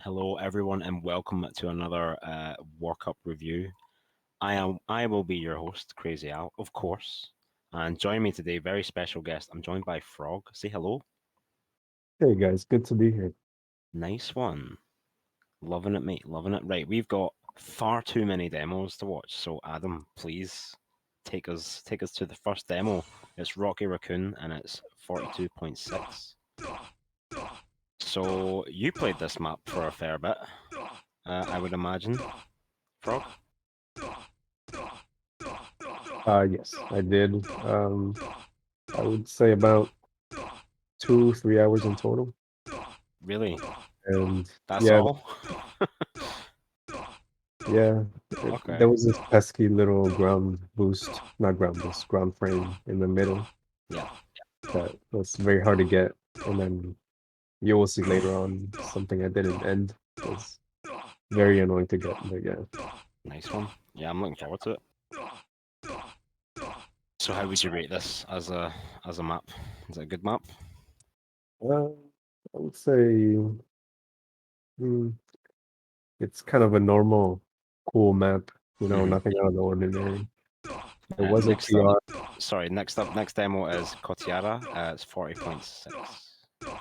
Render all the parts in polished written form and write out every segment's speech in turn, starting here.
Hello, everyone, and welcome to another WarCup review. I will be your host, Crazy Al, of course. And join me today, very special guest. I'm joined by Frog. Say hello. Hey guys, good to be here. Nice one. Loving it, mate. Loving it. Right, we've got far too many demos to watch. So Adam, please take us to the first demo. It's Rocky Raccoon, and it's 42.6. So you played this map for a fair bit, I would imagine, Frog. Yes, I did. I would say about 2, 3 hours in total. Really? And That's yeah, all? yeah, Okay. there was this pesky little ground boost, not ground boost, ground frame in the middle Yeah. that was very hard to get. And then you will see later on something I didn't end was very annoying to get. But yeah, Nice one. Yeah, I'm looking forward to it. So how would you rate this as a map? Is it a good map? I would say mm, it's kind of a normal, cool map. Hmm. Nothing out of the ordinary. There was a Next up, PR. next demo is Kotiara. It's 40.6.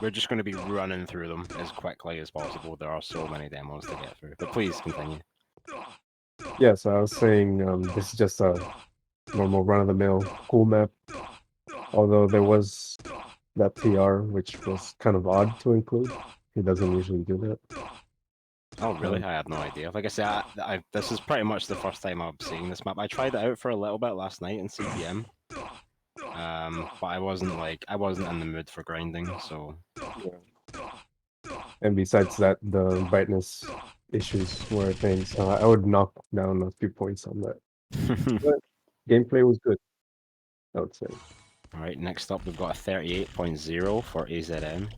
We're just going to be running through them as quickly as possible. There are so many demos to get through. But please continue. Yeah, so I was saying this is just a normal run-of-the-mill cool map, although there was that TR, which was kind of odd to include. He doesn't usually do that. Oh, really? Um, I had no idea. Like I said, this is pretty much the first time I'm seeing this map. I tried it out for a little bit last night in CPM, but I wasn't in the mood for grinding, so yeah. And besides that, the brightness issues were a thing, so I would knock down a few points on that. But gameplay was good, I would say. All right, next up we've got a 38.0 for AZN.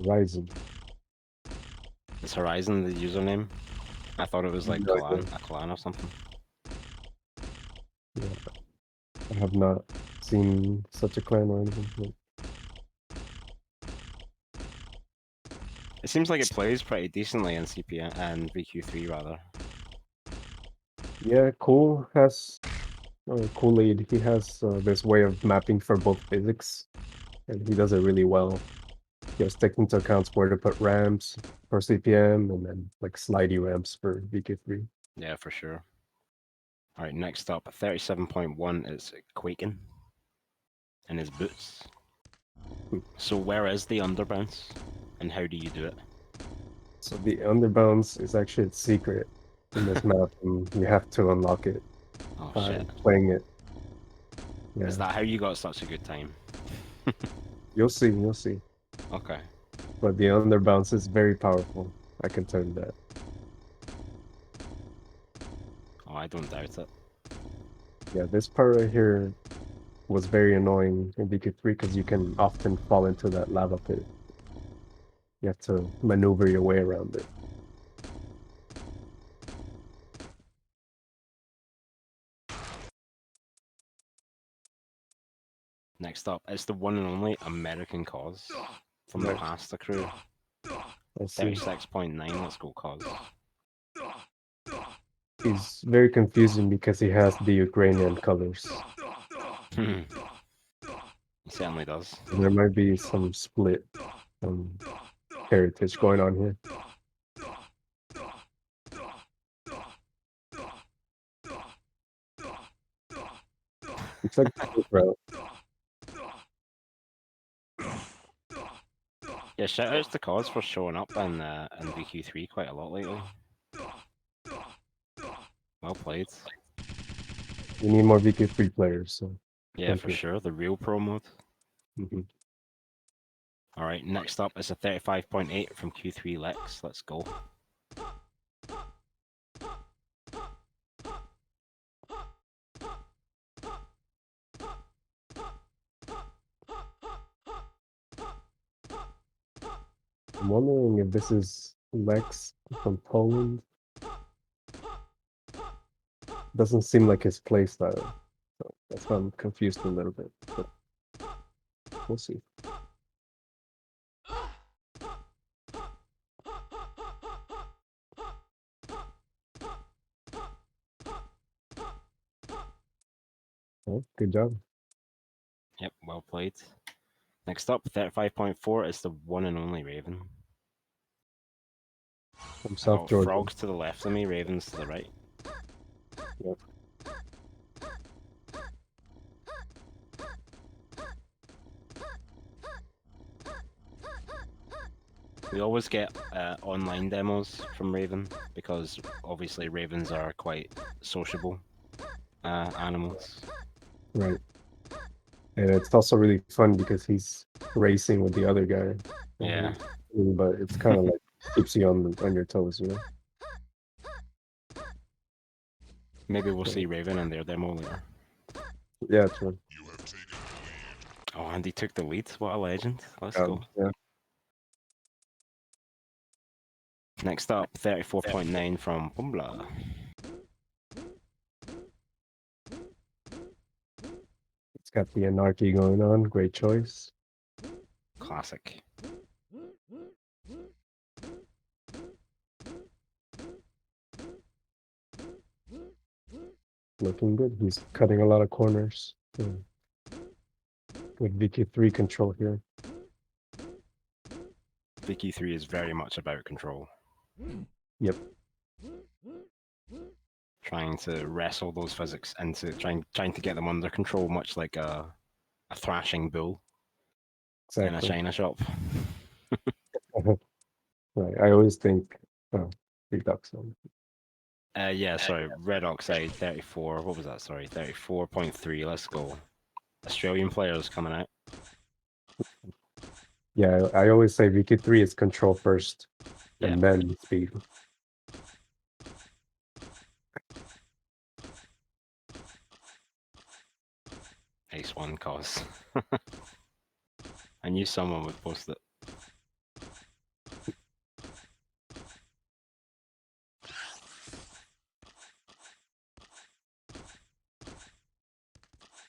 Horizon. Is Horizon the username? I thought it was like No idea. a clan or something. Yeah, I have not seen such a clan or anything. But It seems like it plays pretty decently in CPM and VQ3 rather. yeah, Cool has Kool-Aid, he has this way of mapping for both physics, and he does it really well. He has taken into account where to put ramps for CPM and then like slidey ramps for VK3. Yeah, for sure. All right, next up, 37.1 is Quaking in his boots. Hmm. So where is the underbounce, and how do you do it? So the underbounce is actually its secret in this map, and you have to unlock it Oh by shit! playing it. Is Yeah, that how you got such a good time? you'll see, you'll see. Okay. But the underbounce is very powerful. I can tell you that. Oh, I don't doubt it. Yeah, this part right here was very annoying in VK3 because you can often fall into that lava pit. You have to maneuver your way around it. Next up, it's the one and only American Cause from the Nice. Pasta Crew. I see. 36.9, let's go, Cause. He's very confusing because he has the Ukrainian colors. He certainly does. There might be some split heritage going on here. It's like bro. Yeah, shout outs to Cause for showing up in VQ3 quite a lot lately. Well played. We need more VK3 players, so Yeah, thank for you. sure. The real pro mode. Mhm. Alright, next up is a 35.8 from Q3 Lex. Let's go. I'm wondering if this is Lex from Poland. Doesn't seem like his playstyle, so that's why I'm confused a little bit. But we'll see. Oh, good job. Yep, well played. Next up, 35.4 is the one and only Raven. From I South got Georgia. frogs to the left of me, ravens to the right. Yep. We always get online demos from Raven because obviously ravens are quite sociable animals. Right. And it's also really fun because he's racing with the other guy. Yeah. But it's kind of like keeps you on your toes, you know? Maybe we'll see Raven in their demo later. Yeah, true. Oh, and he took the lead. What a legend. Let's go. Yeah. Next up, 34.9 from Bumbla. It's got the anarchy going on. Great choice. Classic. Looking good. He's cutting a lot of corners. Yeah. Good VK3 control here. Vicky 3 is very much about control. Yep. Trying to wrestle those physics into trying to get them under control, much like a thrashing bull in a Exactly. china shop. Right. I always think, oh, three ducks on. Yeah, sorry, Red Oxide 34. What was that? Sorry, 34.3. Let's go. Australian players coming out. Yeah, I always say VK3 is control first Yeah. and then speed. Ace 1 cause. I knew someone would post it.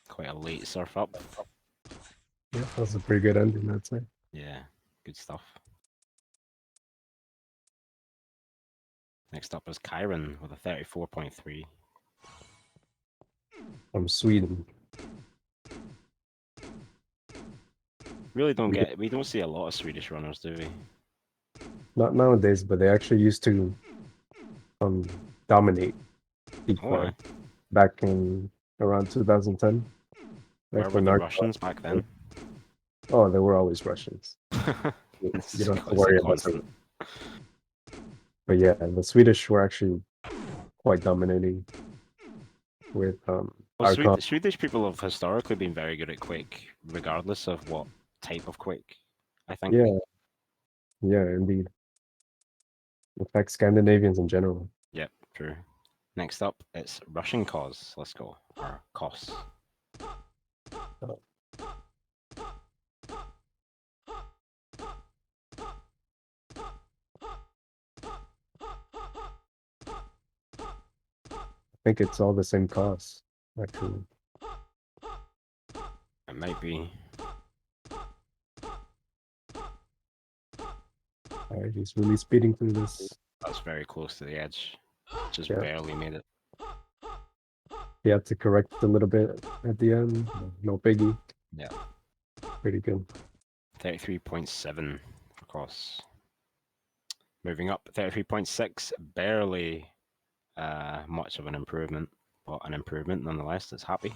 Quite a late surf up. Yeah, that was a pretty good ending, I'd say. Yeah, good stuff. Next up is Kyron with a 34.3. From Sweden. Really we don't see a lot of Swedish runners, do we? Not nowadays, but they actually used to dominate DeFRaG back in around 2010. Where were the Russians back then? Oh, there were always Russians. You don't have to worry about them. But yeah, the Swedish were actually quite dominating with well, Swedish people have historically been very good at Quake, regardless of what type of Quake, I think. Yeah, indeed. In fact, Scandinavians in general. Yep, true. Next up, it's Russian cause. Let's go. Or cos. I think it's all the same cost, actually. It might be. Alright, he's really speeding through this. That's very close to the edge. Just barely made it. He had to correct a little bit at the end. No biggie. Yeah. Pretty good. 33.7 for cos. Moving up, 33.6. Barely much of an improvement, but an improvement nonetheless. It's happy.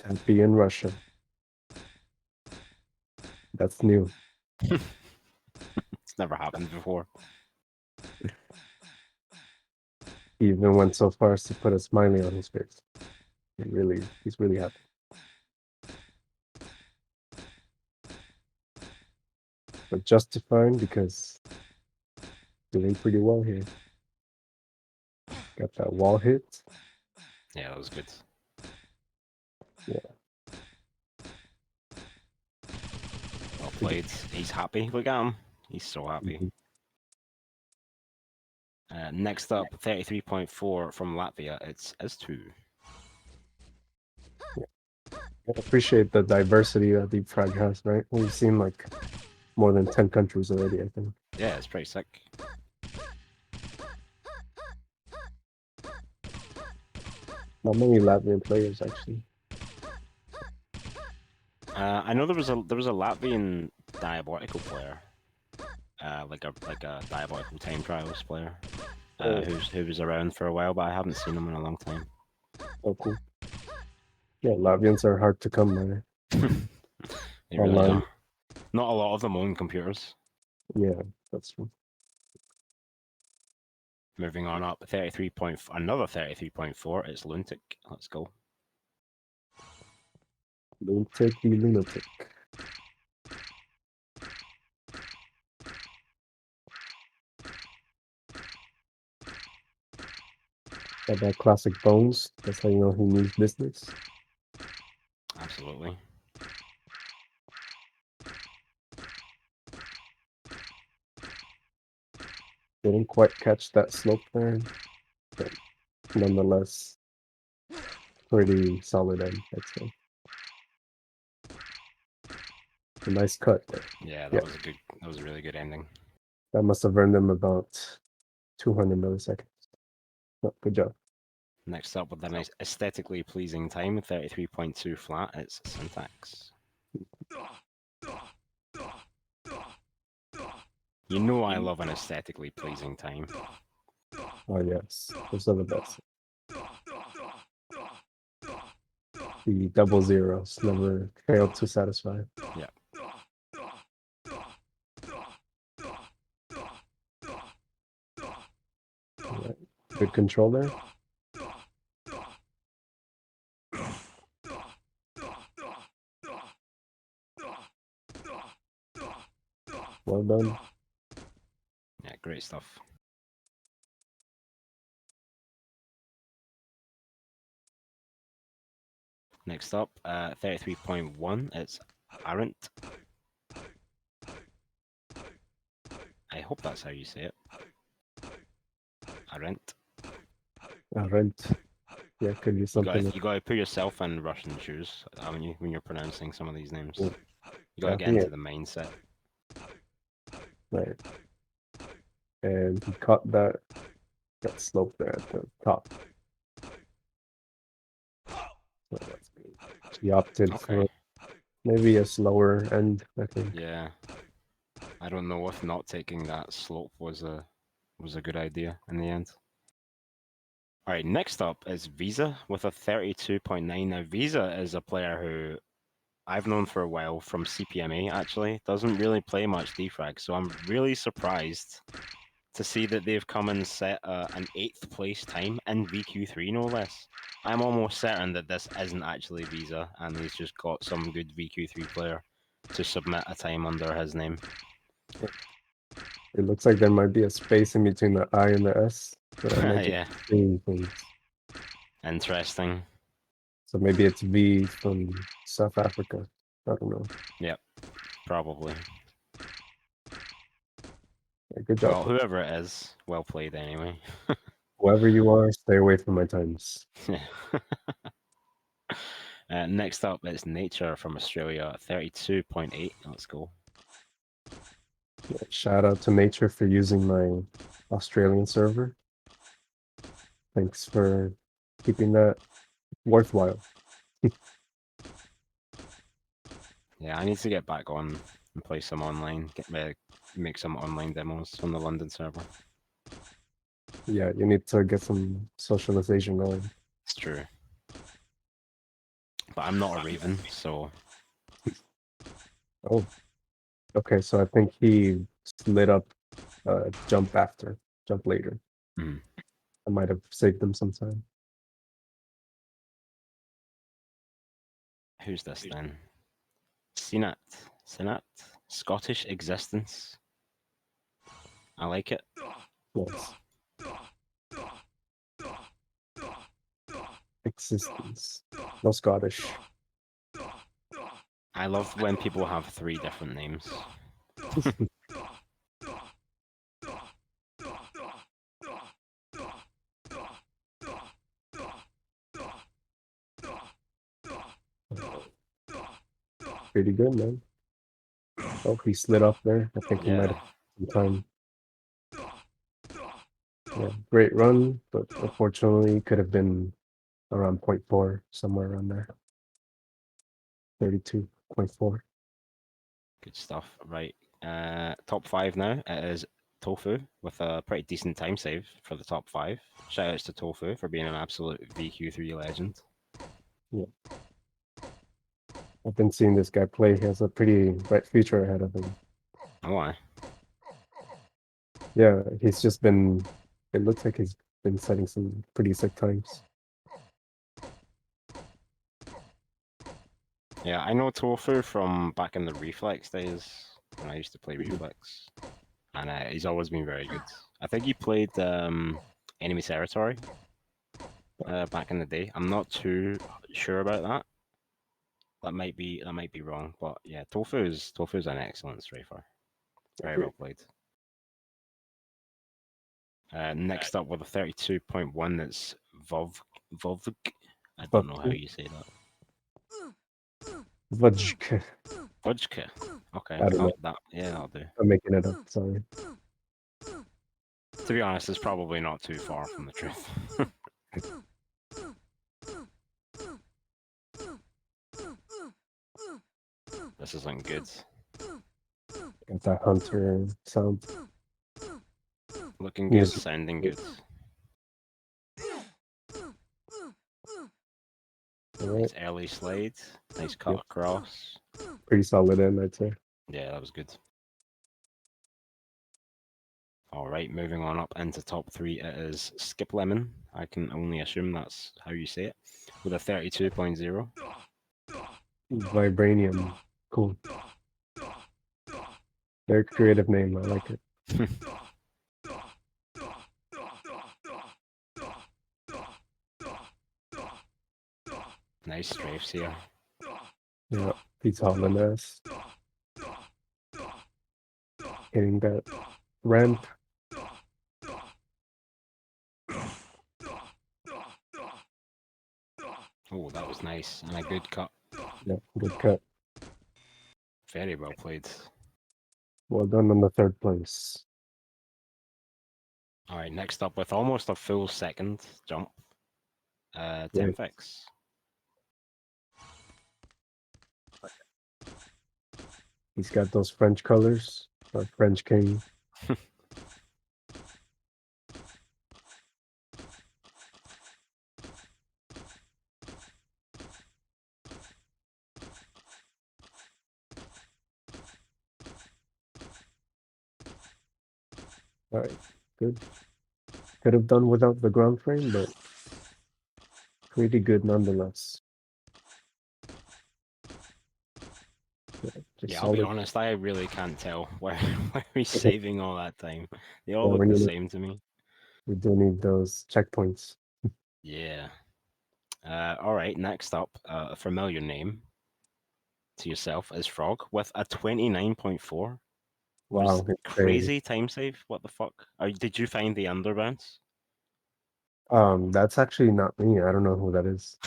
Happy in Russia. That's new. It's never happened before. He even went so far as to put a smiley on his face. He's really happy. But justifying because doing pretty well here. Got that wall hit. Yeah, that was good. Yeah. Well played. He's happy. Look at him. He's so happy. Next up, 33.4 from Latvia. It's S2. Yeah. I appreciate the diversity that DeFRaG has, right? We've seen like more than 10 countries already, I think. Yeah, it's pretty sick. Not many Latvian players actually. I know there was a Latvian Diabolical player, like a Diabolical Time Trials player, Oh, who was around for a while, but I haven't seen him in a long time. oh cool. Yeah, Latvians are hard to come by They really online. are. Not a lot of them own computers. Yeah, that's true. Moving on up, another 33.4. It's Lunatic. Let's go. Lunatic the Lunatic. Got that classic bones. That's how you know he means business. Absolutely. Didn't quite catch that slope there, but nonetheless, pretty solid end, I'd say. A nice cut there. Yeah, Yeah, that was a really good ending. that must have earned him about 200 milliseconds. Oh, good job. Next up with a nice aesthetically pleasing time, 33.2 flat, it's Syntax. You know I love an aesthetically pleasing time. Oh yes, those are the best. The double zeros never failed to satisfy. Yeah. Right. Good control there. Well done. Yeah, great stuff. Next up, 33.1, it's Aren't. I hope that's how you say it. Aren't. Rent. Yeah, could be something. You gotta put yourself in Russian shoes, haven't you, when you're pronouncing some of these names. Yeah, You gotta get yeah, into the mindset. right. And he caught that slope there at the top. So that's good. He opted Okay. for maybe a slower end, I think. Yeah. I don't know if not taking that slope was a good idea in the end. All right, next up is Visa with a 32.9. Now, Visa is a player who I've known for a while from CPMA, actually. Doesn't really play much DeFRaG, so I'm really surprised to see that they've come and set an 8th place time in VQ3, no less. I'm almost certain that this isn't actually Visa, and he's just got some good VQ3 player to submit a time under his name. It looks like there might be a space in between the I and the S, but I might just Yeah, be seeing things. interesting. So maybe it's V from South Africa. I don't know. Yep, probably. Yeah, good job. Well, whoever it is, well played anyway. Whoever you are, stay away from my times. Next up is Nature from Australia, 32.8. Let's go. Yeah, shout out to Nature for using my Australian server. Thanks for keeping that worthwhile. Yeah, I need to get back on and play some online. Make some online demos on the London server. Yeah, you need to get some socialization going. It's true. But I'm not a Raven, so Oh, okay. So I think he slid up, jump later. mm. I might have saved him some time. Who's this then? Sinat? Scottish Existence. I like it. Yes. Existence. No Scottish. I love when people have 3 different names. Pretty good, man. Oh, he slid up there. I think he might Yeah. have some time. Yeah, great run, but unfortunately could have been around 0.4, somewhere around there. 32.4. Good stuff. Right. Top 5 now. It is Tofu with a pretty decent time save for the top 5. Shoutouts to Tofu for being an absolute VQ3 legend. Yeah. I've been seeing this guy play. He has a pretty bright future ahead of him. Oh, why? Yeah, he's just been. It looks like he's been setting some pretty sick times. Yeah, I know Tofu from back in the Reflex days when I used to play Reflex, and he's always been very good. I think he played Enemy Territory back in the day. I'm not too sure about that. That might be wrong, but yeah, Tofu's an excellent strafer. Very well played. Next up with a 32.1, it's Vovk. I don't know how you say that. Vajka. Vojka. Okay, I don't know. that'll do. I'm making it up. Sorry. To be honest, it's probably not too far from the truth. This isn't good. Got that hunter sound. Looking good, Music. sounding good. All right. Nice early slide. Nice cut Yep. across. Pretty solid in, I'd say. Yeah, that was good. All right, moving on up into top 3, it is Skip Lemon. I can only assume that's how you say it. With a 32.0. Vibranium. Cool. Very creative name. I like it. Nice strafes here. Yeah. He's hauling ass. Hitting that ramp. Oh, that was nice. And a good cut. Yeah. Good cut. Very well played. Well done on the third place. All right, next up with almost a full second jump. Great. Temfix. He's got those French colors. Our French king. All right. Good. Could have done without the ground frame, but pretty good nonetheless. Yeah, I'll solid. be honest, I really can't tell where he's saving all that time. They all Yeah, look we the need same to me. we do need those checkpoints. Yeah. All right, next up, a familiar name to yourself is Frog with a 29.4. Was Wow, it's crazy. crazy time save. What the fuck? Did you find the underbounce? That's actually not me. I don't know who that is.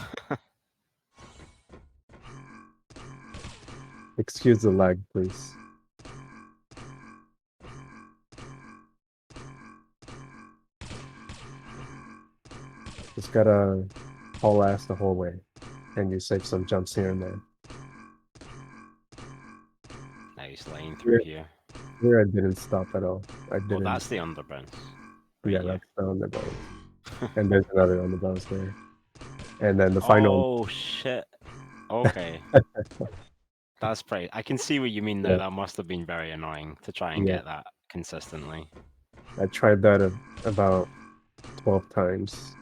Excuse the lag, please. Just gotta haul ass the whole way, and you save some jumps here and there. Nice line through here. Here I didn't stop at all. I Oh, didn't. that's the underbounce. Yeah, Right, yeah. that's the underbounce. And there's another underbounce there. And then the final. Oh, shit. Okay. That's pretty. I can see what you mean now. Yeah, That must have been very annoying to try and yeah. get that consistently. I tried that about 12 times,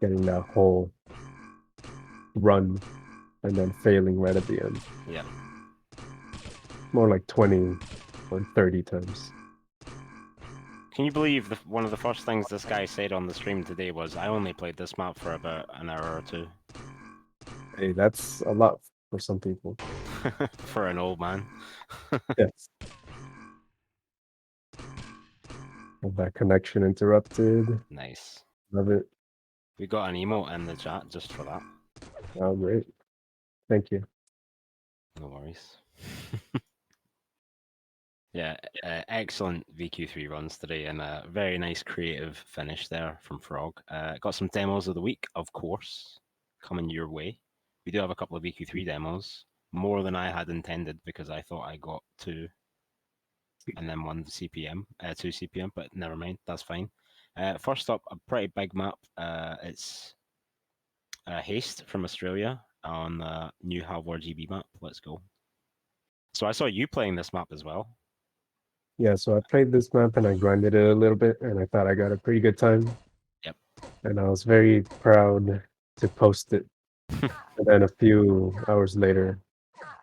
getting that whole run and then failing right at the end. Yeah. More like 20 or 30 times. Can you believe one of the first things this guy said on the stream today was, I only played this map for about an hour or two. Hey, that's a lot for some people. For an old man. Yes. Have that connection interrupted. Nice. Love it. We got an emote in the chat just for that. Oh, great. Thank you. No worries. Yeah, excellent VQ3 runs today, and a very nice creative finish there from Frog. Got some demos of the week, of course, coming your way. We do have a couple of VQ3 demos, more than I had intended because I thought I got two and then one CPM, two CPM, but never mind, that's fine. First up, a pretty big map. It's Haste from Australia on the new Halvor GB map. Let's go. So I saw you playing this map as well. Yeah, so I played this map and I grinded it a little bit, and I thought I got a pretty good time. Yep. And I was very proud to post it. And then a few hours later,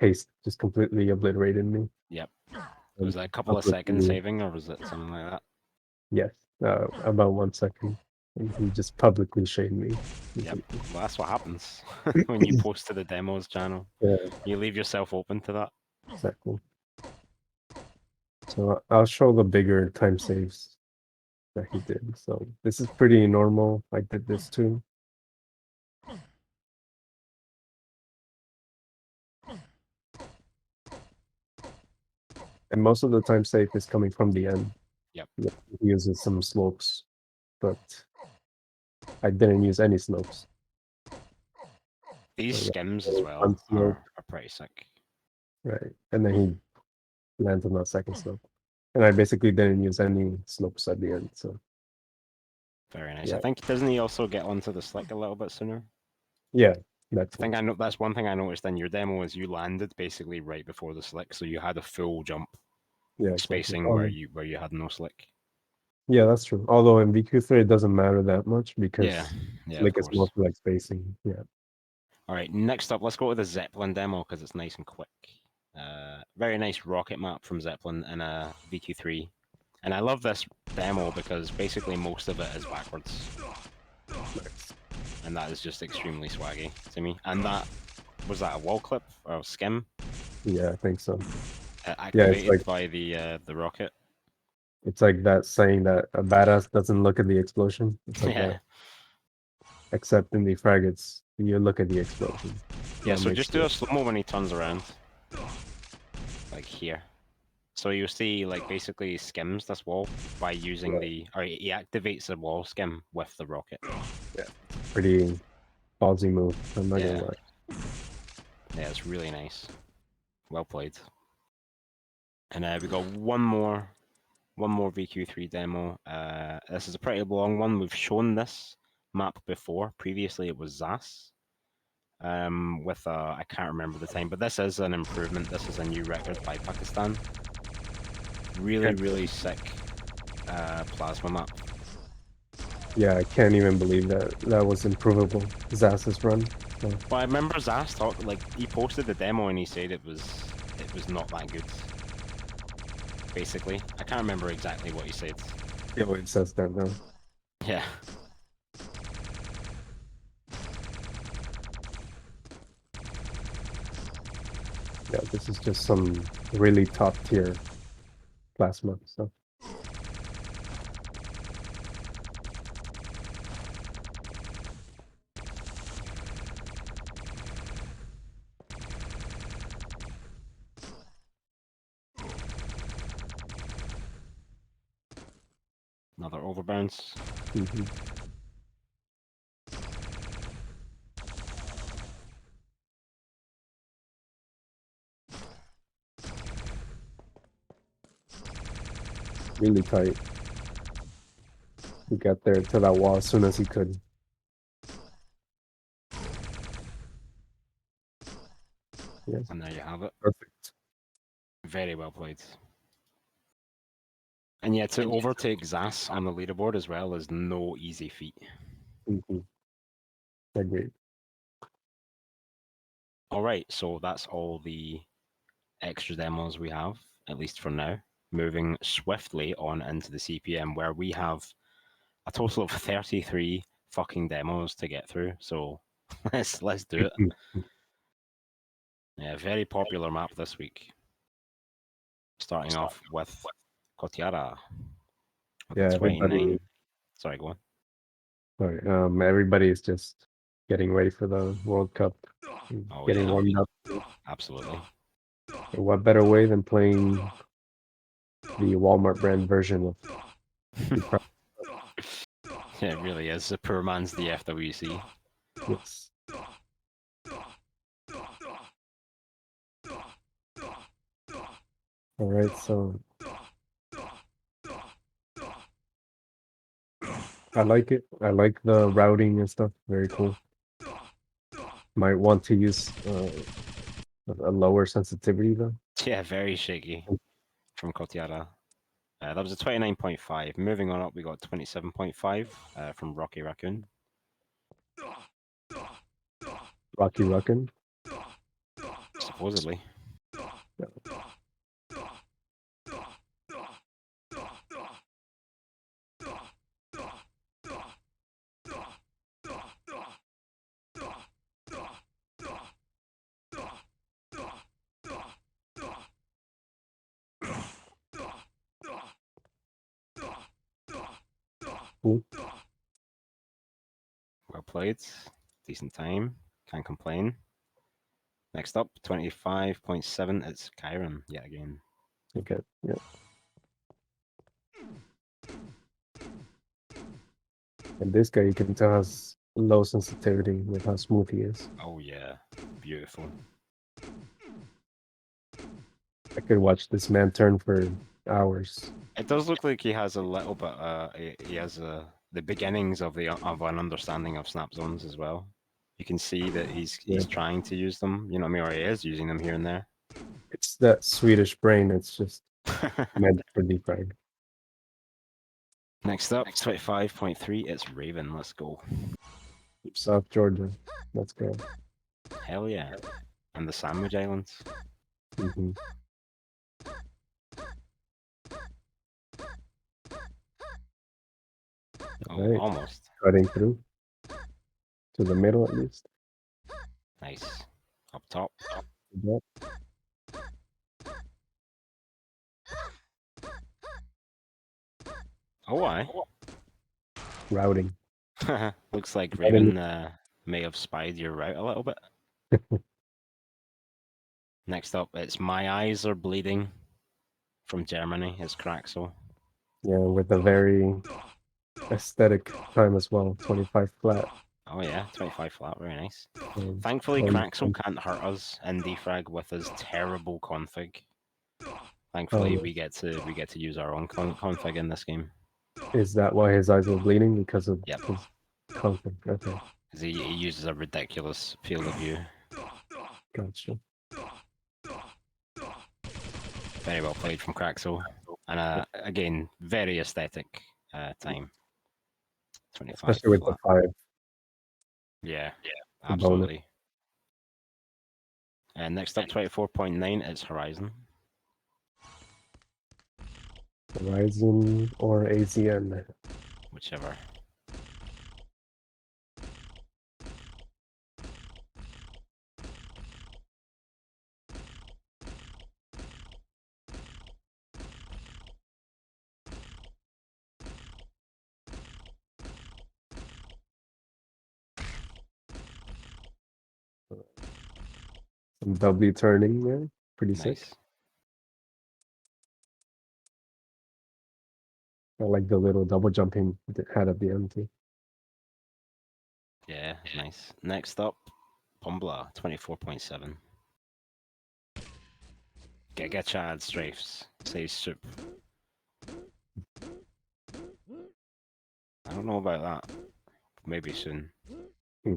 Haste just completely obliterated me. Yep. And Was it a couple of seconds publicly, saving, or was it something like that? yes, about 1 second. And he just publicly shamed me. Yep. Well, that's what happens when you post to the demos channel. Yeah, You leave yourself open to that. exactly. So I'll show the bigger time saves that he did. So this is pretty normal. I did this too. And most of the time save is coming from the end. Yep. Yeah, he uses some slopes, but I didn't use any slopes. These So, yeah, skims as well one slope, are pretty sick. right? And then he lands on that second slope. And I basically didn't use any slopes at the end. So Very nice. yeah, I think doesn't he also get onto the slick a little bit sooner? yeah, that I too. think I know that's one thing I noticed in your demo is you landed basically right before the slick, so you had a full jump Yeah, exactly. spacing where you had no slick. Yeah, that's true. Although in VQ3 it doesn't matter that much Yeah, because yeah, of slick is more course. for like spacing. Yeah. All right, next up, let's go to the Zeppelin demo because it's nice and quick. Very nice rocket map from Zeppelin in a VQ3. And I love this demo because basically most of it is backwards. Nice. And that is just extremely swaggy to me. And that, was that a wall clip or skim? Yeah, I think so. Yeah, Activated by the rocket. it's like that saying that a badass doesn't look at the explosion. It's like Yeah. that. Except in the fraggats, you look at the explosion. Yeah, That so makes just do it. a slow-mo when he turns around. Like here. So you see, like, basically skims this wall by using Right. or he activates the wall skim with the rocket. Yeah. Pretty ballsy move. I'm not gonna Yeah. lie. Yeah, it's really nice. Well played. And we got one more VQ3 demo. This is a pretty long one. We've shown this map before. Previously, it was ZAS. With I can't remember the time, but this is an improvement. This is a new record by Pakistan. Really, really sick plasma map. Yeah, I can't even believe that that was improvable. Zass's run. So, But I remember Zas talk like he posted the demo and he said it was not that good. Basically, I can't remember exactly what he said. he always says that now. Yeah. Yeah, this is just some really top tier plasma stuff. Another overbounce. Mm-hmm. Really tight. He got there to that wall as soon as he could. Yes, And there you have it. perfect. Very well played. And yeah, to overtake Zas on the leaderboard as well is no easy feat. Mm-hmm. Agreed. All right, so that's all the extra demos we have, at least for now. Moving swiftly on into the CPM, where we have a total of 33 fucking demos to get through. So let's do it. Mm-hmm. Yeah, very popular map this week. Starting off with Kotiara with Yeah, the everybody. 29. Sorry, go on. Sorry, everybody is just getting ready for the World Cup, Oh getting yeah, warmed up. absolutely. What better way than playing the Walmart brand version of DeFRaG. Yeah, it really is. The poor man's DFWC. Yes. All right, so I like it. I like the routing and stuff. Very cool. Might want to use a lower sensitivity though. Yeah, very shaky from Kotiara. That was a 29.5. Moving on up, we got 27.5 from Rocky Raccoon. Rocky Ruckin. Supposedly. Yeah. Cool. Well played. Decent time. Can't complain. Next up, 25.7. It's Chiron yet again. Okay. Yeah. And this guy you can tell has low sensitivity with how smooth he is. Oh yeah, beautiful. I could watch this man turn for hours. It does look like he has a little bit. He has the beginnings of an understanding of snap zones as well. You can see that he's Yeah. trying to use them. You know what I mean? Or he is using them here and there. It's that Swedish brain. It's just meant for DeFRaG. Next up, 25.3. It's Raven. Let's go. South Georgia. Let's go. Hell yeah. And the Sandwich Islands. Hmm. Oh, Right. almost. Cutting through to the middle at least. Nice. Up top. Yep. Oh, I. Routing. Looks like Right in- Raven may have spied your route a little bit. Next up, it's My Eyes Are Bleeding from Germany. It's Craxel. Yeah, with a very aesthetic time as well. 25 flat. Oh yeah, 25 flat, very nice. Um, Thankfully, um, Craxel can't hurt us in DeFRaG with his terrible config. um, Thankfully, we get to use our own config in this game. is that why his eyes were bleeding? Because of Yep, his conflict? Okay, because he uses a ridiculous field of view. gotcha. Very well played from Craxel, and again, very aesthetic time. 25 Especially with the flat. 5, Yeah, the bonus. absolutely. And next up, 24.9 is Horizon. Horizon or AZN. Whichever. Some W turning there. Pretty sick. Nice. I like the little double jumping it had at the end too. Yeah, nice. Next up, Pumbla, 24.7. Giga Chad strafes, says soup. I don't know about that. Maybe soon. Hmm.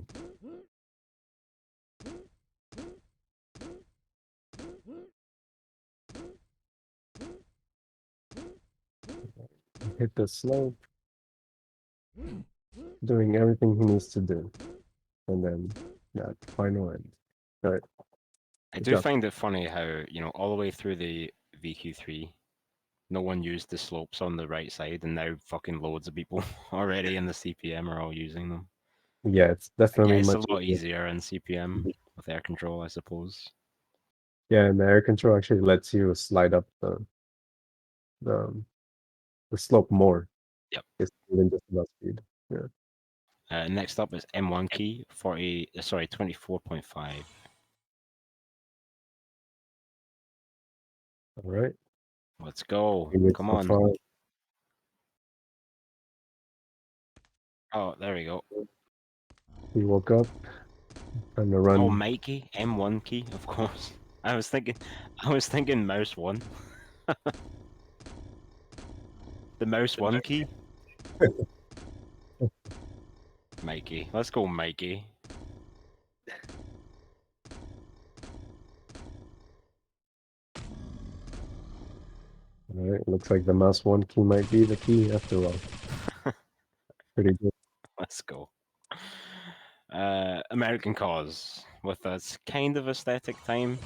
Hit the slope. Doing everything he needs to do. And then that final end. All right. I Good do job. find it funny how, all the way through the VQ3, no one used the slopes on the right side, and now fucking loads of people already in the CPM are all using them. Yeah, it's Yeah, definitely it's a much lot easier. easier in CPM with air control, I suppose. Yeah, and the air control actually lets you slide up the, the slope more. Yep. It's than just about speed. Yeah. Next up is M1 key, 24.5. All right. Let's go. He gets Come the on. farm. Oh, there we go. He woke up. Time to Oh, run. Mikey, M1 key, of course. I was thinking mouse one. The mouse one key. Mikey. Let's go, Mikey. All right, looks like the mouse one key might be the key after all. Pretty good. Let's go. American Cause with its kind of aesthetic time.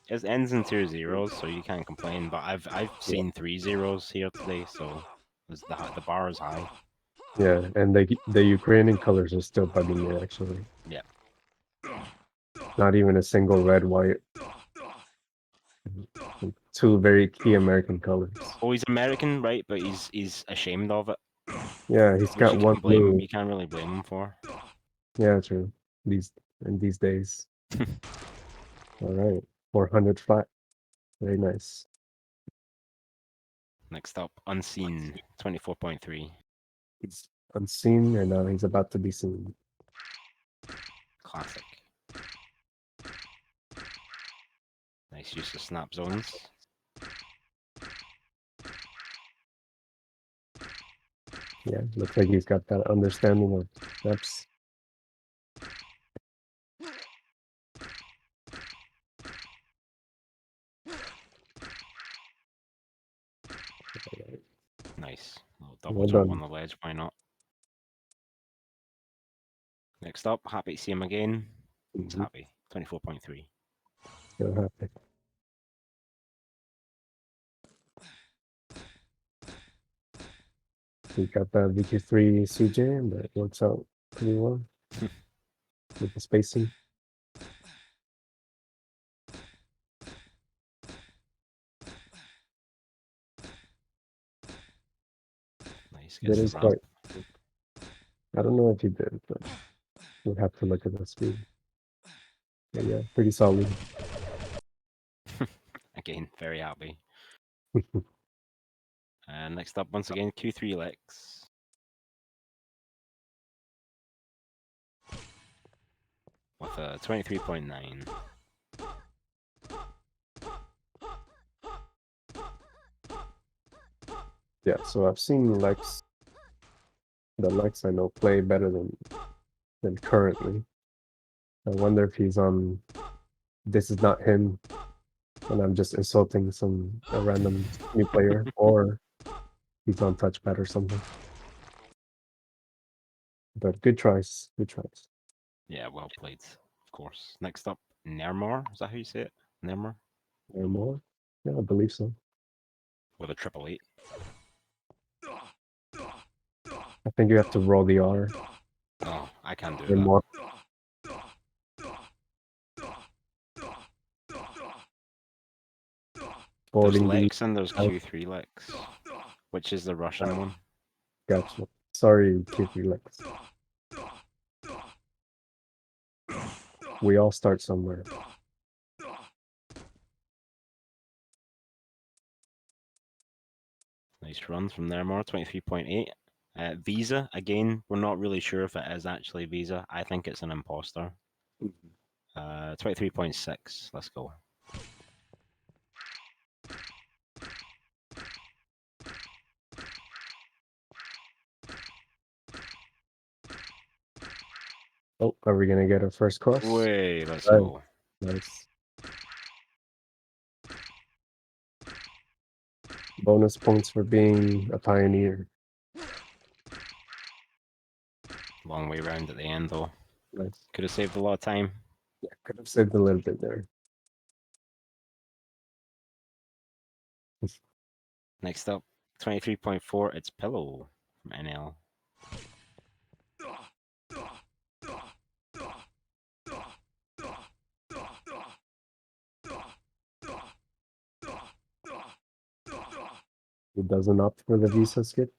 It ends in 2 zeros, so you can't complain. But I've seen 3 zeros here today, so the bar is high. Yeah, and the Ukrainian colors are still bugging me actually. Yeah. Not even a single red, white. Two very key American colors. Oh, he's American, right? But he's ashamed of it, Yeah, he's which got one blue. you can't really blame him for. Yeah, true. These days. All right, 400 flat. Very nice. Next up, Unseen, 24.3. He's unseen, and now he's about to be seen. Classic. Nice use of snap zones. Yeah, looks like he's got that understanding of snaps. Nice. Little double Well jump done. on the ledge, why not? Next up, happy to see him again. He's happy. 24.3. Still happy. We got the VQ3 CJ, and that works out pretty well with the spacing. Nice. That Gets the is ramp. quite. I don't know if he did, but we'll have to look at the speed. But yeah, pretty solid. Again, very happy. And next up, once again, Q3 Lex. With a 23.9. Yeah, so I've seen the Lex I know play better than currently. I wonder if he's on This Is Not Him, and I'm just insulting a random new player, or he's on touchpad or something. But good tries, good tries. Yeah, well played, of course. Next up, Nermor. Is that how you say it? Nermor? Or more? Yeah, I believe so. With a 888. I think you have to roll the R. No, I can't do Or that. more. There's Forwarding the Lex and there's Q3 Lex, which is the Russian one. Gotcha. Sorry, Q3 Lex. We all start somewhere. Nice run from Nermor, 23.8. Visa, again, we're not really sure if it is actually Visa. I think it's an imposter. 23.6. Let's go. Oh, are we gonna get our first cross? Way, let's Right. go. Nice. Bonus points for being a pioneer. Long way round at the end, though. Nice. Could have saved a lot of time. Yeah, could have saved a little bit there. Next up, 23.4. It's Pillow from NL. He doesn't opt for the Visa skip.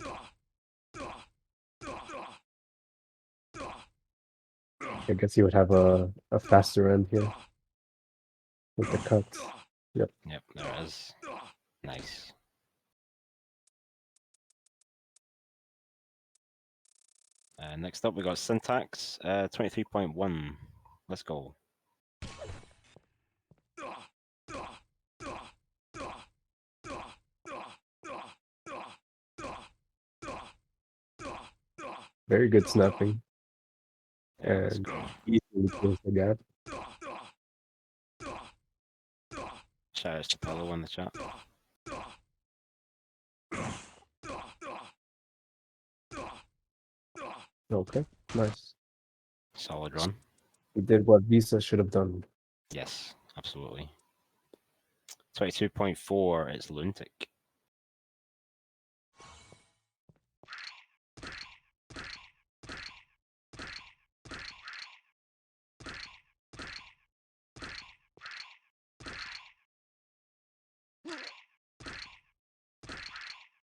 I guess he would have a faster end here with the cut. Yep. Yep, there it is. Nice. Next up, we got Syntax 23.1. Let's go. Very good snapping. Yeah, let's And go. easily close the gap. Shout out to Pillow in the chat. Okay, nice. Solid run. He did what Visa should have done. Yes, absolutely. 22.4, it's Lunatic.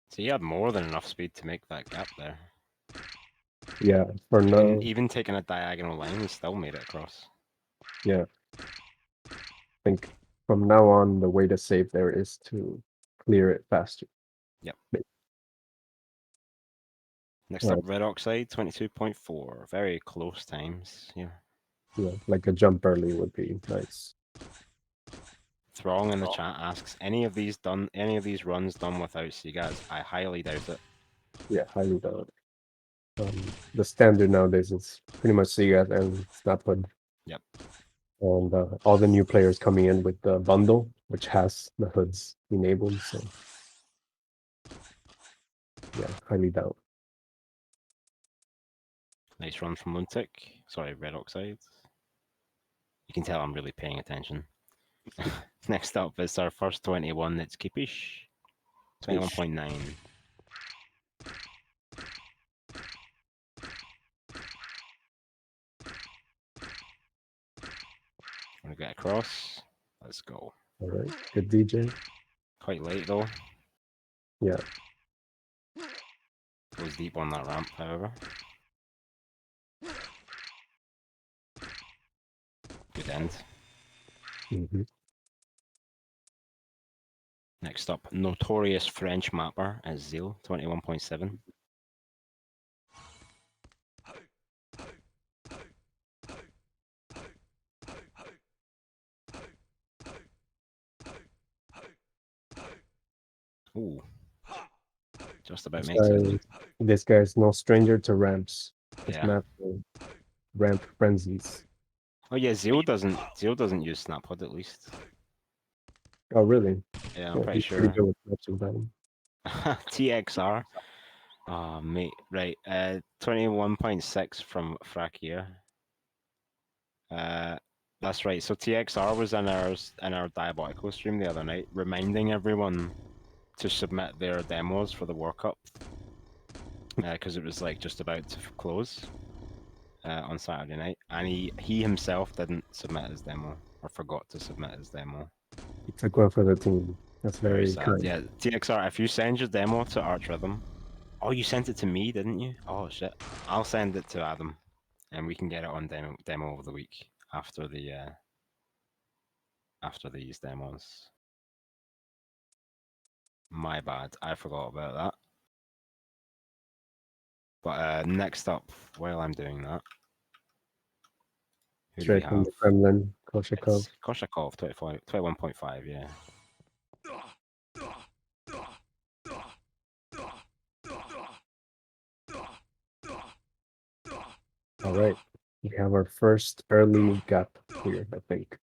So he had more than enough speed to make that gap there. Yeah, for now. Even taking a diagonal line, he still made it across. Yeah. I think from now on, the way to save there is to clear it faster. Yep. Right. Next up, Red Oxide, 22.4. Very close times here. Yeah, like a jump early would be nice. Throng in the chat asks, any of these runs done without Seagats? I highly doubt it. Yeah, highly doubt. The standard nowadays is pretty much Seagat and Snaphood. Yep. And all the new players coming in with the bundle, which has the hoods enabled. So yeah, highly doubt. Nice run from Lunatic. Sorry, Red Oxide. You can tell I'm really paying attention. Next up is our first 21. It's Kipish. 21.9. Wanna get across? Let's go. All right, good DJ. Quite late though. Yeah. Goes deep on that ramp, however. Good end. Next up, notorious French mapper is Zeal, 21.7. Ooh. Just about makes it. This guy is no stranger to ramps. This Yeah. map ramp frenzies. Oh yeah, Zeal doesn't use Snaphood at least. Oh really? Yeah, I'm pretty he's sure. pretty good with maps with that. TXR. Oh mate, right. 21.6 from Frakir. That's right. So TXR was in our Diabolical stream the other night, reminding everyone to submit their demos for the WarCup. Because it was like just about to close on Saturday night, and he himself didn't submit his demo, or forgot to submit his demo. He took one for the team. That's very sad. kind. Yeah, TXR, if you send your demo to Arch Rhythm, oh, you sent it to me, didn't you? Oh shit, I'll send it to Adam, and we can get it on demo of the week after these demos. My bad, I forgot about that. But next up, while I'm doing that, who do we Straight from have? the Kremlin, Koshakov. It's Koshakov, 21.5, yeah. All right, we have our first early gap here, I think.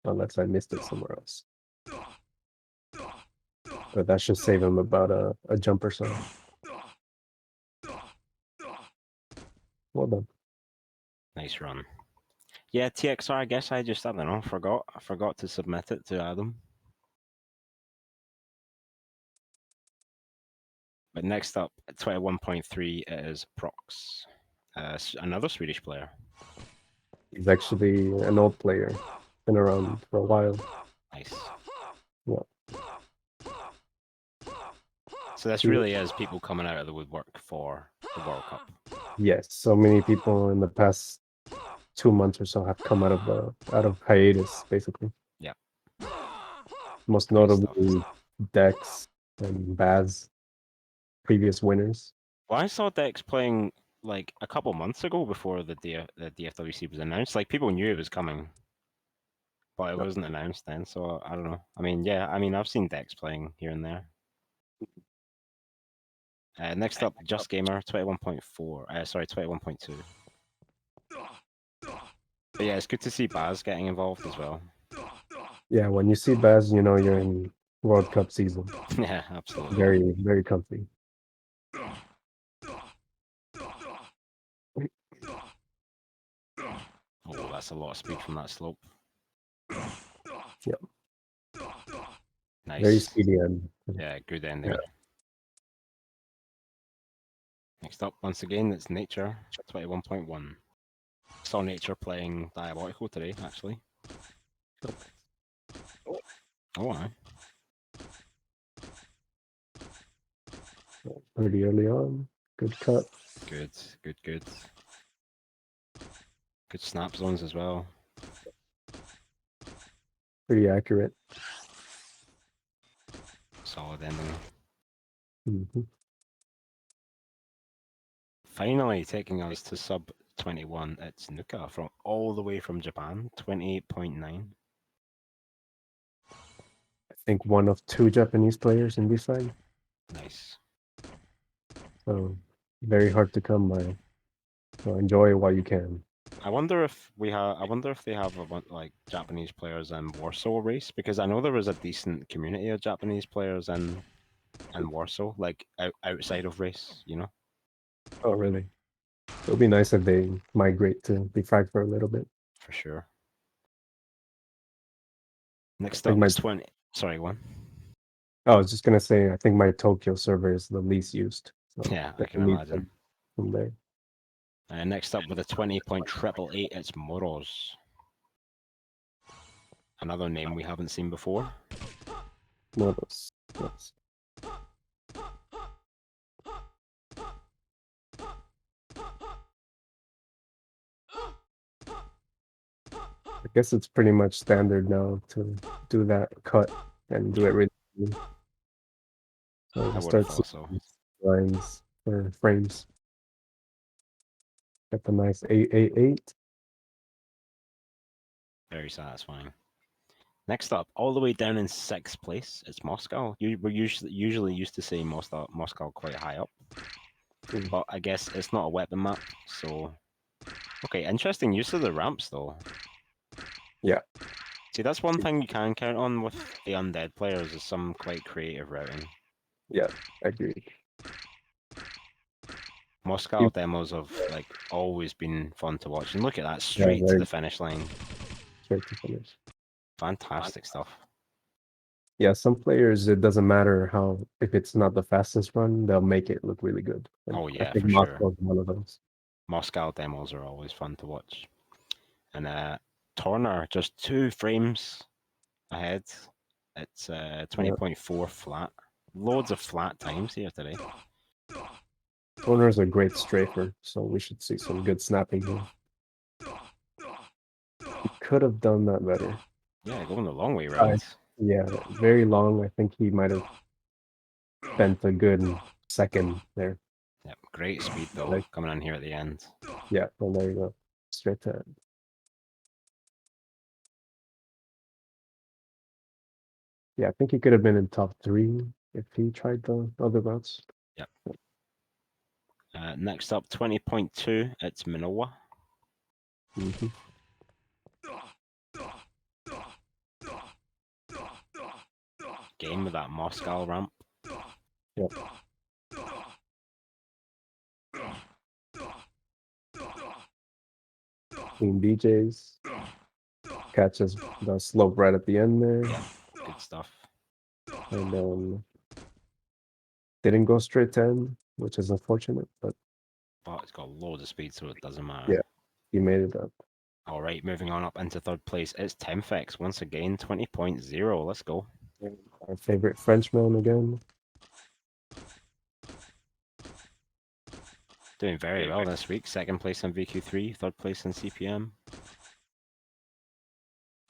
Unless I missed it somewhere else. But that should save him about a jump or so. Well done. Nice run. Yeah, TXR, I guess I don't know, I forgot to submit it to Adam. But next up, at 21.3, it is Prox. Another Swedish player. He's actually an old player. Been around for a while. Nice. Yeah. So this really is people coming out of the woodwork for the World Cup. Yes, so many people in the past 2 months or so have come out of hiatus, basically. Yeah. Most Great notably Dex and Baz, previous winners. Well, I saw Dex playing like a couple months ago before the DFWC was announced. Like people knew it was coming, but it wasn't announced then. So I don't know. I mean, yeah, I mean I've seen decks playing here and there. Next up, Just Gamer 21.4. Sorry, 21.2. But yeah, it's good to see Baz getting involved as well. Yeah, when you see Baz, you know you're in World Cup season. Yeah, absolutely. Very, very comfy. Oh, that's a lot of speed from that slope. Yep. Nice. Very speedy end. Yeah, good ending. Yeah. Next up, once again, it's Nature 21.1. Saw Nature playing Diabolical today, actually. Oh, I. Pretty early on. Good cut. Good, good, good. Good snap zones as well. Pretty accurate. Solid ending. Mm-hmm. Finally taking us to sub 21, it's Nuka from all the way from Japan, 28.9. I think one of 2 Japanese players in DeFRaG. Nice. So very hard to come by. So enjoy it while you can. I wonder if I wonder if they have a bunch like Japanese players in Warsaw race, because I know there was a decent community of Japanese players in Warsaw, like outside of race, you know. Oh, really? It would be nice if they migrate to DeFRaG for a little bit. For sure. Next I think up my is 20. Sorry, one. I was just gonna say I think my Tokyo server is the least used. So Yeah, I can definitely need imagine. from there. Next up with a 20.888, it's Moros. Another name we haven't seen before. Models. Yes. I guess it's pretty much standard now to do that cut and do it really early. So I we'll would have start thought so. seeing lines or frames. Got the nice 888. Very satisfying. Next up, all the way down in 6th place, it's Moscow. We're usually used to seeing Moscow quite high up, but I guess it's not a weapon map, so okay. Interesting use of the ramps though. Yeah. See, that's one thing you can count on with the undead players is some quite creative routing. Yeah, I agree. Moscow demos have like always been fun to watch, and look at that, Yeah, straight to very the finish line. straight to finish. Fantastic stuff. Yeah, some players it doesn't matter how if it's not the fastest run, they'll make it look really good. And Oh I yeah, think for sure. Moscow is one of those. Moscow demos are always fun to watch. And Torner just 2 frames ahead. It's 20.4 flat. Loads of flat times here today. Toner is a great strafer, so we should see some good snapping here. He could have done that better. Yeah, going the long way round. Yeah, very long. I think he might have spent a good second there. Yep, great speed though, Like, coming in here at the end. yeah, well, there you go. Straight to it. Yeah, I think he could have been in top 3 if he tried the other routes. Yep. Next up, 20.2, it's Minowa. Mm-hmm. Game with that Moscow ramp. Yep. Clean DJs. Catches the slope right at the end there. Yeah, good stuff. And didn't go straight to end, which is unfortunate, but it's got loads of speed, so it doesn't matter. yeah, he made it up. All right, moving on up into 3rd place, it's Temfex once again, 20.0. Let's go. Our favorite Frenchman again. Doing very well this week. 2nd place in VQ3, 3rd place in CPM.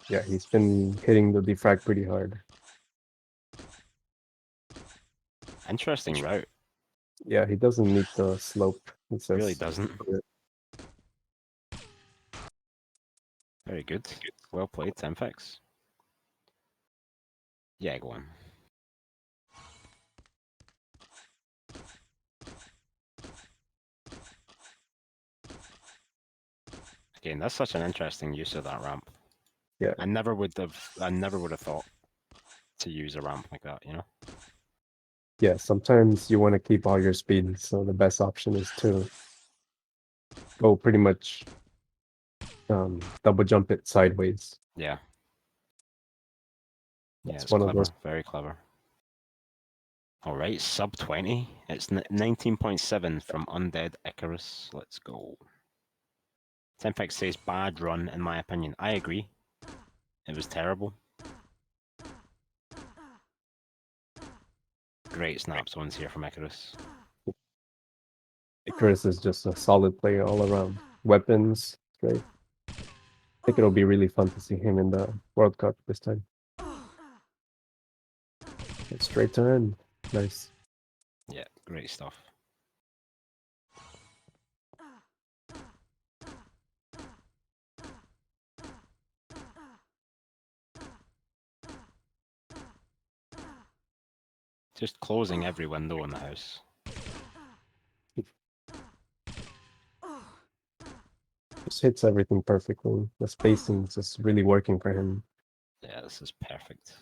Yeah, he's been hitting the DeFRaG pretty hard. Interesting route. Yeah, he doesn't need the slope He says, Really doesn't. Very good. Well played, Temfix. Yeah, go on. Again, that's such an interesting use of that ramp. yeah, I never would have thought to use a ramp like that, you know? yeah. Sometimes you want to keep all your speed, so the best option is to go pretty much double jump it sideways. Yeah. Yeah, That's it's one of clever. those. Very clever. All right, sub 20. It's 19.7 from Undead Icarus. Let's go. Tempex says bad run, in my opinion. I agree. It was terrible. Great snap zones here from Icarus. Icarus is just a solid player all around. Weapons, great. I think it'll be really fun to see him in the World Cup this time. Straight to end. Nice. Yeah, great stuff. Just closing every window in the house. Just hits everything perfectly. The spacing is just really working for him. Yeah, this is perfect.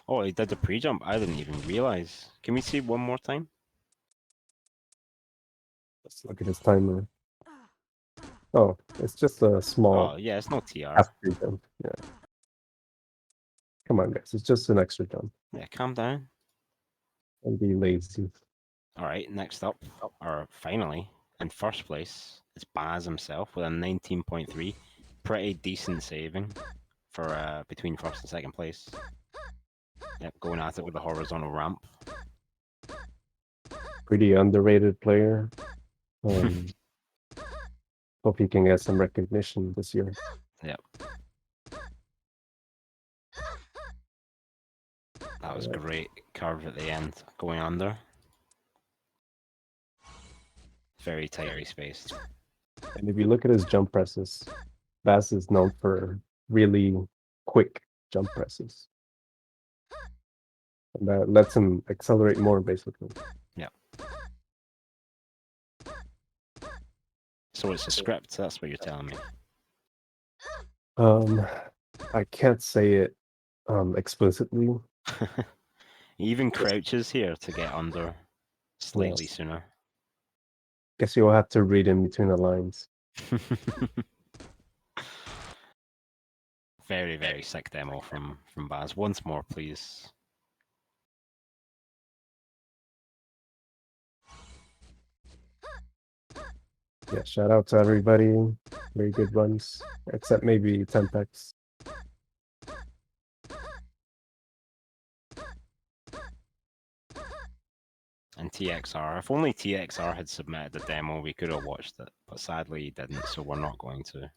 Oh, he did the pre-jump. I didn't even realize. Can we see one more time? Let's look at his timer. Oh, it's just a small Oh, yeah, it's no TR. half free jump. Yeah. Come on, guys. It's just an extra jump. Yeah, calm down. And be lazy. All right, next up, or finally, in first place, is Baz himself with a 19.3. Pretty decent saving for between first and second place. Yep, going at it with the horizontal ramp. Pretty underrated player. Hope he can get some recognition this year. Yep. That was great curve at the end, going under. Very tightly spaced. And if you look at his jump presses, Bass is known for really quick jump presses. And that lets him accelerate more, basically. Yep. So it's a script, that's what you're telling me. I can't say it explicitly. He even crouches here to get under slightly Yes. sooner. Guess you'll have to read in between the lines. Very, very sick demo from Baz. Once more, please. Yeah, shout out to everybody. Very good runs, except maybe Tempex. And TXR. If only TXR had submitted the demo, we could have watched it. But sadly, he didn't, so we're not going to.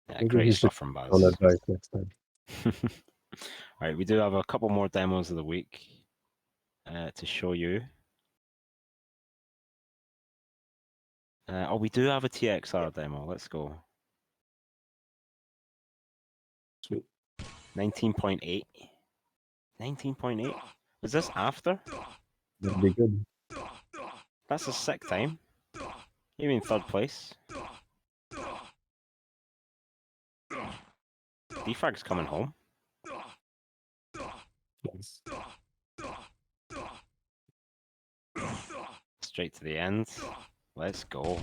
Yeah, Maybe great he should stuff from on Baz. advice next time. Alright, we do have a couple more demos of the week to show you. Oh, we do have a TXR demo. Let's go. Sweet. 19.8. 19.8? Was this after? That'd be good. That's a sick time. You mean third place? DeFrag's coming home. Nice. Straight to the end. Let's go.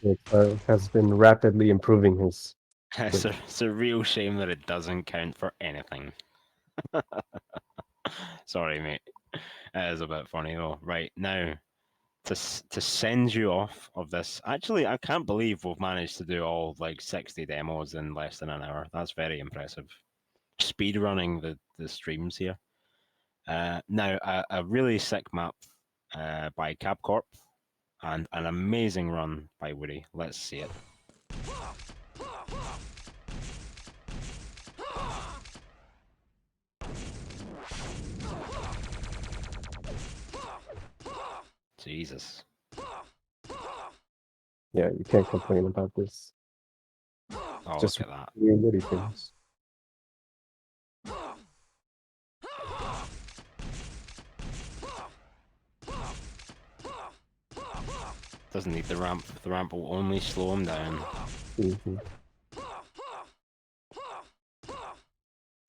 It has been rapidly improving his. It's a real shame that it doesn't count for anything. Sorry, mate. It is a bit funny though. Right, now, to send you off of this. Actually, I can't believe we've managed to do all like 60 demos in less than an hour. That's very impressive. Speed running the streams here. Now, a really sick map by Capcorp and an amazing run by Woody. Let's see it. Jesus. Yeah, you can't complain about this. Oh, Just look at that. weird witty things. Doesn't need the ramp. The ramp will only slow him down. Mhm.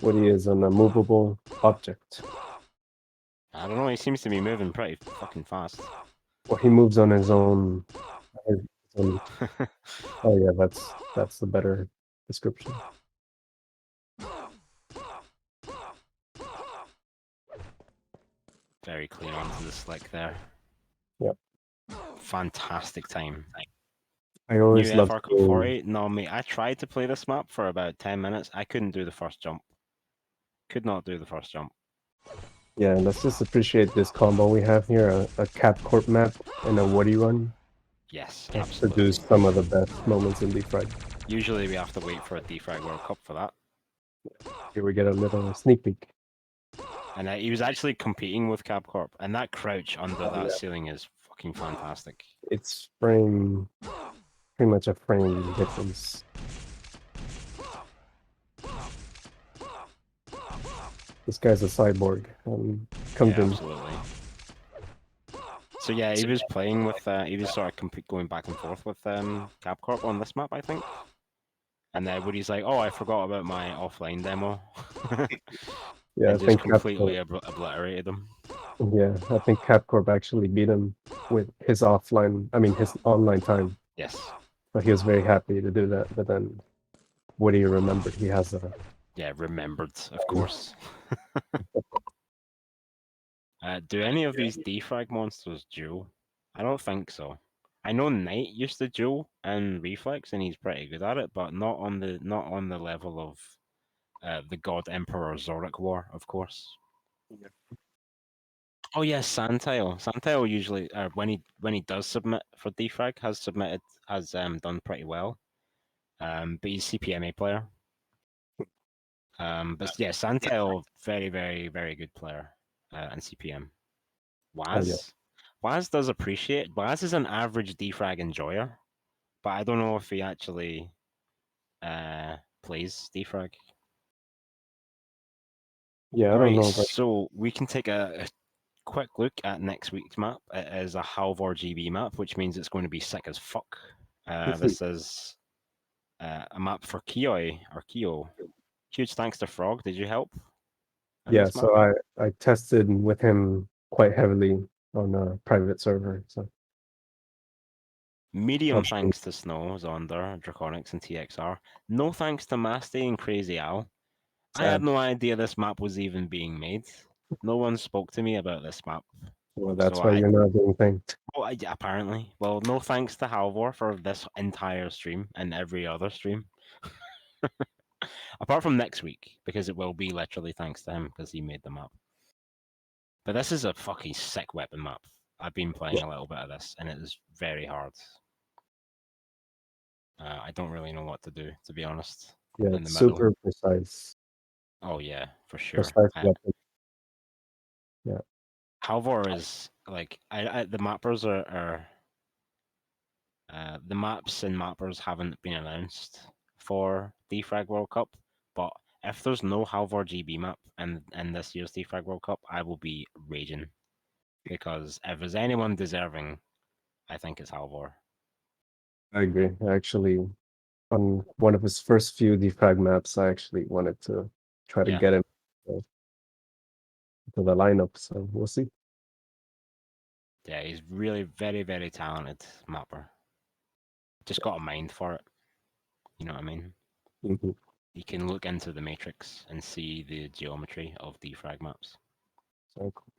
Woody is an immovable object. I don't know, he seems to be moving pretty fucking fast. Well, he moves on his own. his own- Oh yeah, that's the better description. Very clear onto the slick there. Yep. Fantastic time. I New always love FR Cup to. 40? No, mate, I tried to play this map for about 10 minutes. I couldn't do the first jump. Could not do the first jump. Yeah, let's just appreciate this combo we have here: a Cap Corp map and a Woody run. Yes, Produce absolutely. some of the best moments in DeFRaG. Usually we have to wait for a DeFRaG WarCup for that. Here we get a little sneak peek. And he was actually competing with CapCorp, and that crouch under Oh, that yeah. ceiling is fucking fantastic. It's pretty much a frame difference. This guy's a cyborg. Comes Yeah, in. absolutely. So yeah, he was playing with, he was sort of going back and forth with CapCorp on this map, I think. And then Woody's like, "Oh, I forgot about my offline demo," Yeah, I and just think Capcorp. completely obliterated him. Yeah, I think Capcorp actually beat him with his offline. I mean, his online time. Yes. But he was very happy to do that. But then Woody remembered he has a. Yeah, remembered, of course. Do any of these DeFrag monsters duel? I don't think so. I know Knight used to duel and Reflex, and he's pretty good at it, but not on the level of the God Emperor Zorik War, of course. Oh yes, Santile. Santile usually, when he does submit for DeFrag, has done pretty well. But he's CPMA player. But yeah, Santile, very very very good player, and CPM. Oh yeah, Waz does appreciate. Waz is an average DeFrag enjoyer, but I don't know if he actually plays DeFrag. yeah. I don't Right, know, but so we can take a quick look at next week's map. It is a Halvor GB map, which means it's going to be sick as fuck. This is a map for Kioi, or Kyo. Huge thanks to Frog. Did you help on yeah. this map? So I tested with him quite heavily on a private server. So Medium I'll show you. thanks to Snow, Zonder, Draconics, and TXR. No thanks to Masty and Crazy Al. I had Sad. no idea this map was even being made. No one spoke to me about this map. Well, So that's why you're not being thanked. yeah, apparently. Well, no thanks to Halvor for this entire stream and every other stream. Apart from next week, because it will be literally thanks to him, because he made the map. But this is a fucking sick weapon map. I've been playing a little bit of this, and it is very hard. I don't really know what to do, to be honest, Yeah, in the it's middle. super precise. Oh yeah, for sure. Precise weapon. Yeah. Halvor is like the mappers are the maps and mappers haven't been announced for DeFrag World Cup, but if there's no Halvor GB map in this year's DeFrag World Cup, I will be raging, because if there's anyone deserving, I think it's Halvor. I agree. Actually, on one of his first few defrag maps, I actually wanted to try to Yeah, get him to the lineup. So we'll see. yeah, he's really very very talented mapper. Just got a mind for it. You know what I mean? Mhm. You can look into the matrix and see the geometry of DeFrag maps. So cool.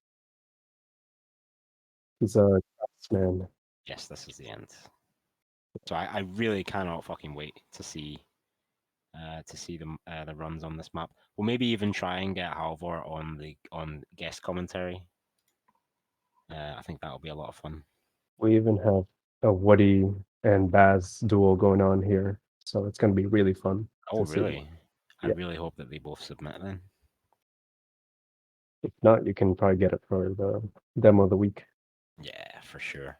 He's a craftsman. Yes, this is the end. So I really cannot fucking wait to see the runs on this map. We'll maybe even try and get Halvor on guest commentary. I think that'll be a lot of fun. We even have a Woody and Baz duel going on here, so it's gonna be really fun Oh to see. really? I Yeah. really hope that they both submit then. If not, you can probably get it for the demo of the week. Yeah, for sure.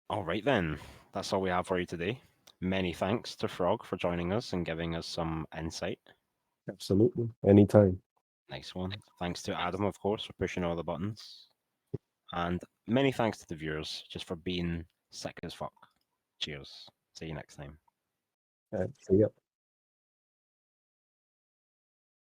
All right then, that's all we have for you today. Many thanks to Frog for joining us and giving us some insight. Absolutely. Anytime. Nice one. Thanks to Adam, of course, for pushing all the buttons. And many thanks to the viewers just for being sick as fuck. Cheers. See you next time. See ya.